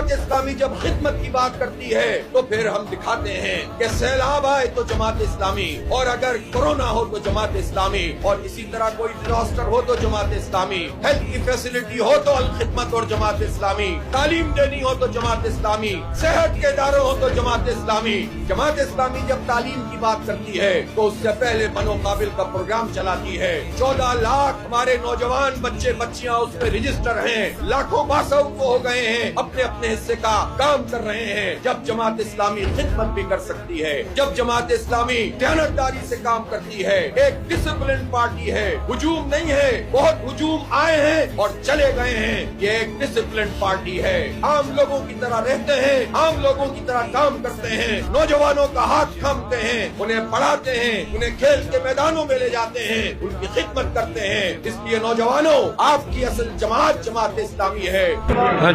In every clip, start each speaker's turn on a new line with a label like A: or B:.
A: जमात इस्लामी जब खिदमत की बात करती है तो फिर हम दिखाते हैं कि सैलाब आए तो जमात इस्लामी, और अगर कोरोना हो तो जमात इस्लामी, और इसी तरह कोई डिजास्टर हो तो जमात इस्लामी, हेल्थ की फैसिलिटी हो तो अल खिदमत और जमात इस्लामी, तालीम देनी हो तो जमात इस्लामी, सेहत के इदारे हो तो जमात इस्लामी। जमात इस्लामी जब तालीम की बात करती है तो उससे पहले मनोकाबिल का प्रोग्राम चलाती है। 14 लाख हमारे नौजवान बच्चे बच्चियां उसमें रजिस्टर हैं, लाखों बासौक हो गए हैं, अपने अपने हिस्से का काम कर रहे हैं। जब जमात इस्लामी खिदमत भी कर सकती है, जब जमात इस्लामी दयानतदारी से काम करती है, एक डिसिप्लिन पार्टी है, हुजूम नहीं है। बहुत हुजूम आए हैं और चले गए हैं, ये एक डिसिप्लिन पार्टी है। आम लोगों की तरह रहते हैं, आम लोगों की तरह काम करते हैं, नौजवानों का हाथ थामते हैं, उन्हें पढ़ाते हैं, उन्हें खेल के मैदानों में ले जाते हैं, उनकी खिदमत करते हैं। इसलिए नौजवानों, आपकी असल जमात जमात इस्लामी है।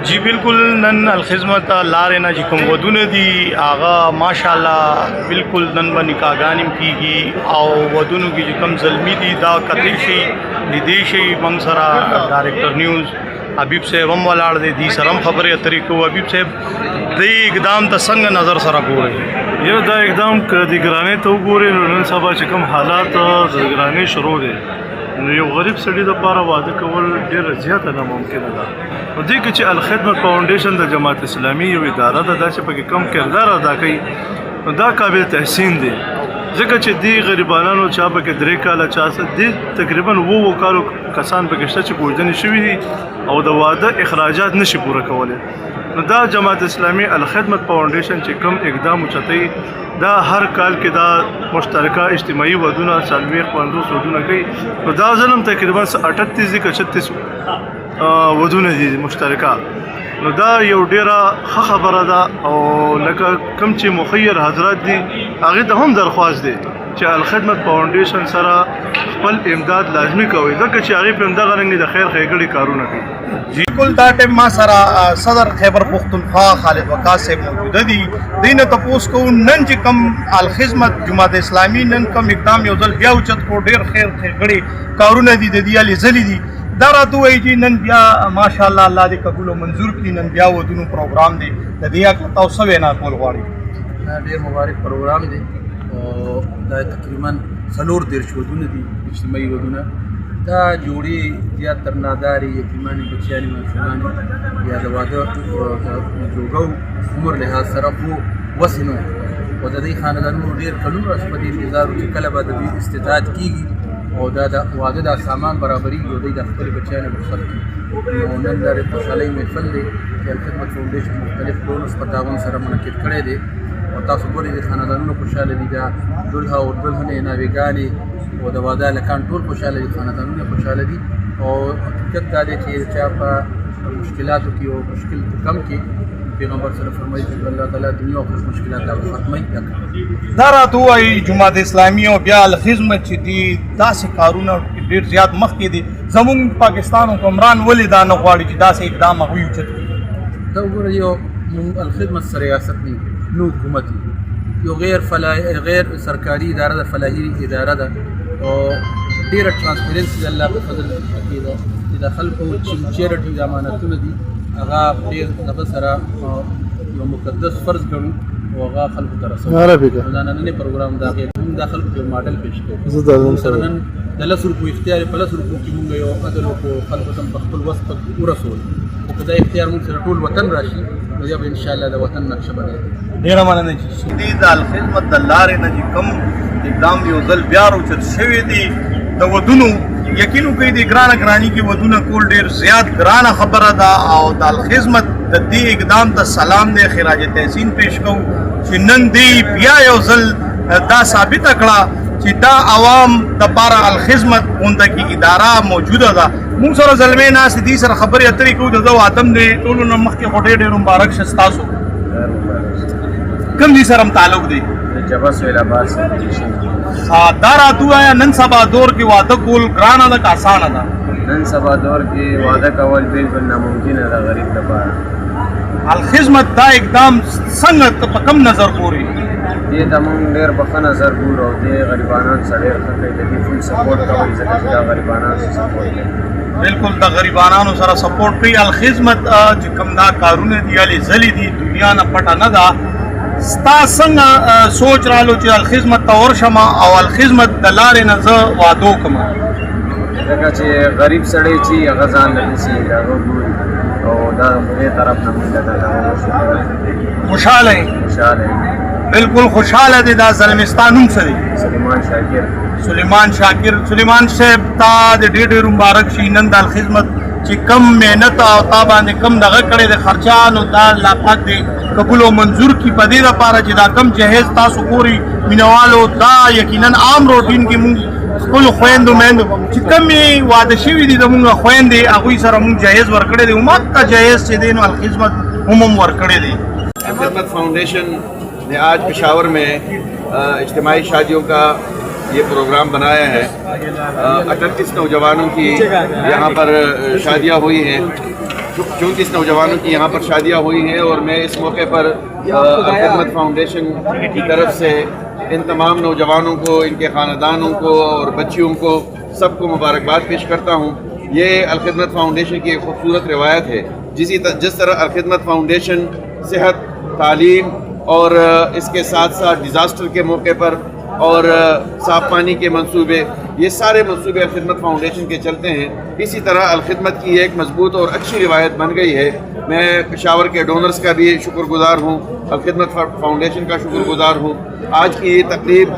B: जी बिल्कुल, नन अलखिदमत लारे ना जी कोम वदुने दी आगा माशाल्लाह बिल्कुल नन बनी कागानिम कीगी और वदुनु की कम जल्मी दी दा कतेशी निदेशी मंगसरा डायरेक्टर न्यूज़ हबीब साहब हम वालाड़ दे दी सरम खबर तरीको हबीब साहब दे एकदम त संग नज़र सरा गोरे
C: ये दा एकदम दिगराने तो गोरे नन सबा चकम हालात दिगराने शुरू दे یو غریب سړي لپاره واده کول ډېره زیاته ناممکنه ده. په دې کې چې الخدمت فاونډیشن د جماعت اسلامي یو اداره ده دا چې پکې کم کردار ادا کوي نو دا قابل تحسین دی، ځکه چې دې غریبانو چا پکې 3 کاله چا دې تقریبا 9 کالو کسان پکې شته چې کوژدنې شوي دي او د واده اخراجات نشي پوره کولی. نو دا جماعت اسلامي الخدمت فاونډیشن چې کوم اقدام اوچتوي دا هر کال کې دا مشترکه اجتماعي ودونه 40-50 ودونه کوي. نو دا ظلم تقریبا 38 که 36 ودونه دي مشترکه. نو دا یو ډیره ښه خبره ده او لکه کوم چې مخیر حضرات دي هغه ته هم درخواست دی چې الخدمت فاونډیشن سره خپل امداد لازمی کوي، ځکه چې هغه په همدغه رنګ د خیر ښېګړې کارونه کوي.
B: بالکل دا ټیم ما سره صدر خیبر پختونخوا خالد وقاص صاحب موجوده دي. دینه تاسو کو نن چې کم الخدمت جماعت اسلامي نن کم اقدام یو ځل بیا اوچت کو ډیر خیر ښېګړې کارونه دي د دې علي زلي دي. دا راته وایي چې نن بیا ماشاءالله الله دې قبول او منظور کړي، نن بیا ودونو پروګرام دی د دې حق تاسو وینا کول غواړي.
D: ډیر مبارک پروګرام دی او دا تقریبا 4 ودونه دي اجتماعي ودونه. دا جوړي یا تر ناداري یتیمانې بچیانې ماشومان یا د واده جوړو عمر لحاظ سره خو وسنو او د دې خاندانونو ډیر کلونه په دې انتظار چې کله به د استطاعت کیږي او دا د واده د سامان برابري او د خپل بچیانو مخالف نو نن د خوشحالۍ محفل دی چې الخدمت فاونډیشن مختلف ډول تعاون سره منعقد کړی دی او تاسو ګورئ د خاندانونو خوشحاله دي، دا دلها او دلهنې ناویګانې او د واده هلکان ټول خوشحاله دي، خاندانونه خوشحاله دي. او حقیقت دا دی چې چا په مشکلاتو کې او مشکل کم کې پیغمبر صلی الله علیه وسلم فرمایي چې الله تعالی دنیا او مشکلات ختموي.
B: دا راته وایي جماعت اسلامي او بیا الخدمت چې دي داسې کارونه ډېر زیات مخکې دي. زمونږ پاکستان حکمران ولې دا نه غواړي چې داسې اقدام هغوی اوچت کړي؟
D: دا وګوره یو الخدمت سره ریاست نه نو حکومت یو غیر سرکاري اداره ده، فلاحي اداره ده او ډېره ټرانسپیرنسي د الله په فضل کې ده چې د خلکو چیریټي د امانتونه دي هغه ډېر دغه سره یو مقدس فرض ګڼو او هغه خلکو ته رسوي. دا نننی پروګرام د هغې هم دا خلکو ته ماډل پیش کوي. سره نن د 10 روپو اختیار په 10 روپو کې مونږ یو عدل وکړو، خلکو ته په خپل وس ورسول او که دا اختیار مونږ سره ټول وطن راشي نو بیا به انشاءالله د وطن نقشه بدله.
B: ډېره مننه چې دې د الخدمت د لارې نه چې کوم اقدام یو ځل بیا راوچت شوي دي د ودونو یقین وکړئ د ګراني کې ودونه کول ډېر زیات ګرانه خبره ده او د الخدمت د دې اقدام ته سلام دی، خراج تحسین پیش کوو چې نن دی بیا یو ځل دا ثابته کړه چې دا عوام دپاره الخدمت غونډه کې اداره موجوده ده. موږ سره زلمې ناستې دي سره خبرې اترې کوو. د ده واتم دی ټولو نه مخکې خو ډېر مبارک شه ستاسو. کوم دي سره تعلق دی؟
E: جبه سهیل آباد سره.
B: دا راته ووایه نن سبا دور کې واده کول ګرانه ده که اسانه ده؟
E: نن سبا دور کې واده کول بالکل ناممکنه ده غریب لپاره.
B: الخدمت دا اقدام څنګه په کوم نظر ګوري؟
E: دې ته مونږ ډېر په ښه نظر ګورو او دې غریبانو سره ډېر ښه کوي، د دې فل سپورټ کوي ځکه چې دا غریبانو سپورټ کوي.
B: بالکل د غریبانو سره سپورټ کوي. الخدمت چې کوم دا کارونه دي یالې ځلې دي دنیا نه پټه نه ده. ستا څنګه سوچ رالو چې الخدمت ته ورشم او الخدمت د لارې نه زه واده وکړم؟
E: ځکه چې غریب سړی چې هغه ځان له نیسي هغه ګوري او دا د خدای طرف نه موږ ته دا
B: خوشحاله یې؟ بالکل خوشحاله دی. دا زلمی ستا نوم څه دی؟
E: سلیمان شاکر.
B: سلیمان شاکر. سلیمان صاحب تا د ډېر ډېر مبارک شي. نن د الخدمت چې کم محنت او تا باندې کم دغه کړی د خرچه نو دا الله پاک دې قبول او منظور کړي په دې لپاره چې دا کم جهیز تاسو ګوري مینوالو دا یقینا عام روټین کې مونږ خپلو خویندو میندو چې کمې واده شوي دي زمونږ خویندې هغوی سره مونږ جهیز ورکړی دی. هماغه جهیز چې دی نو الخدمت هم ورکړی دی.
F: الخدمت فاؤنڈیشن نے آج پشاور میں اجتماعی شادیوں کا یہ پروگرام بنایا ہے. 38 نوجوانوں کی یہاں پر شادیاں ہوئی ہیں. 34 نوجوانوں کی یہاں پر شادیاں ہوئی ہیں اور میں اس موقع پر الخدمت فاؤنڈیشن کی طرف سے ان تمام نوجوانوں کو ان کے خاندانوں کو اور بچیوں کو سب کو مبارکباد پیش کرتا ہوں. یہ الخدمت فاؤنڈیشن کی ایک خوبصورت روایت ہے. جس طرح الخدمت فاؤنڈیشن صحت تعلیم اور اس کے ساتھ ساتھ ڈیزاسٹر کے موقع پر اور صاف پانی کے منصوبے یہ سارے منصوبے الخدمت فاؤنڈیشن کے چلتے ہیں. اسی طرح الخدمت کی ایک مضبوط اور اچھی روایت بن گئی ہے. میں پشاور کے ڈونرز کا بھی شکر گزار ہوں, الخدمت فاؤنڈیشن کا شکر گزار ہوں. آج کی یہ تقریب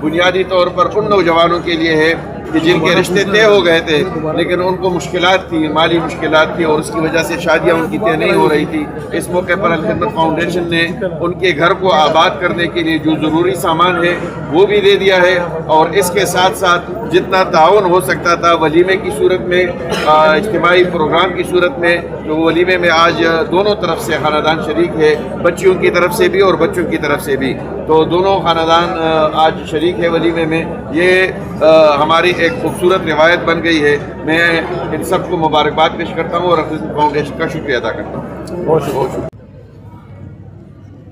F: بنیادی طور پر ان نوجوانوں کے لیے ہے کہ جن کے رشتے طے ہو گئے تھے لیکن ان کو مشکلات تھی, مالی مشکلات تھی اور اس کی وجہ سے شادیاں ان کی طے نہیں ہو رہی تھی. اس موقع پر الخدمت فاؤنڈیشن نے ان کے گھر کو آباد کرنے کے لیے جو ضروری سامان ہے وہ بھی دے دیا ہے اور اس کے ساتھ ساتھ جتنا تعاون ہو سکتا تھا ولیمے کی صورت میں, اجتماعی پروگرام کی صورت میں, جو ولیمے میں آج دونوں طرف سے خاندان شریک ہے, بچیوں کی طرف سے بھی اور بچوں کی طرف سے بھی, تو دونوں خاندان آج شریک ہے ولیمے میں. یہ ہماری ایک خوبصورت روایت بن گئی ہے. میں ان سب کو مبارکباد پیش کرتا ہوں اور الخدمت فاؤنڈیشن کا شکریہ ادا کرتا ہوں. بہت شکریہ.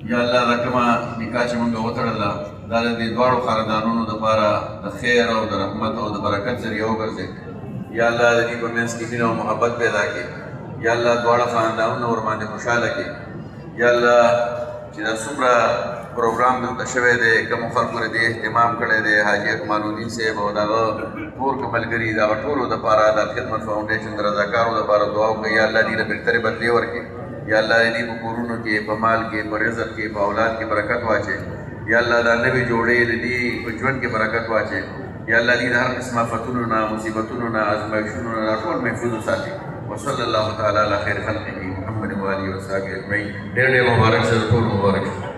G: یا الله دا کومه نکاح چې موږ وتړله دا د دې دواړو خاندانونو دپاره د خیر او د رحمت او د برکت ذریعه وګرځي. یا الله د دې په منځ کې مینه او محبت پیدا کړي. یا الله دواړه خاندانونه ورباندې خوشحاله کړي. یا الله چې دا څومره پروګرام دلته شوی دی, کومو خلکو نه دې اهتمام کړی دی, حاجي اکمال الدین صاحب او دغه ټول ملګري د هغه ټولو دپاره د خدمت فاؤنډیشن د رضاکارو دپاره دعا وکړئ. یا الله دې له بهترې بدلې ورکړي. یا اللہ دې په کورونو کې, په مال کې, په رزق کې, په اولاد کې برکت واچي. یا الله دا نوې جوړې د دې په ژوند کې برکت واچي. یا الله دې د هر قسمه آفتونو نه, مصیبتونو نه, ازمایښتونو نه ټول محفوظ وساتي. وصلی الله تعالی علی خیر خلقه محمد و آله و صحبه اجمعین. ډېر ډېر مبارک شه, ټول مبارک شه.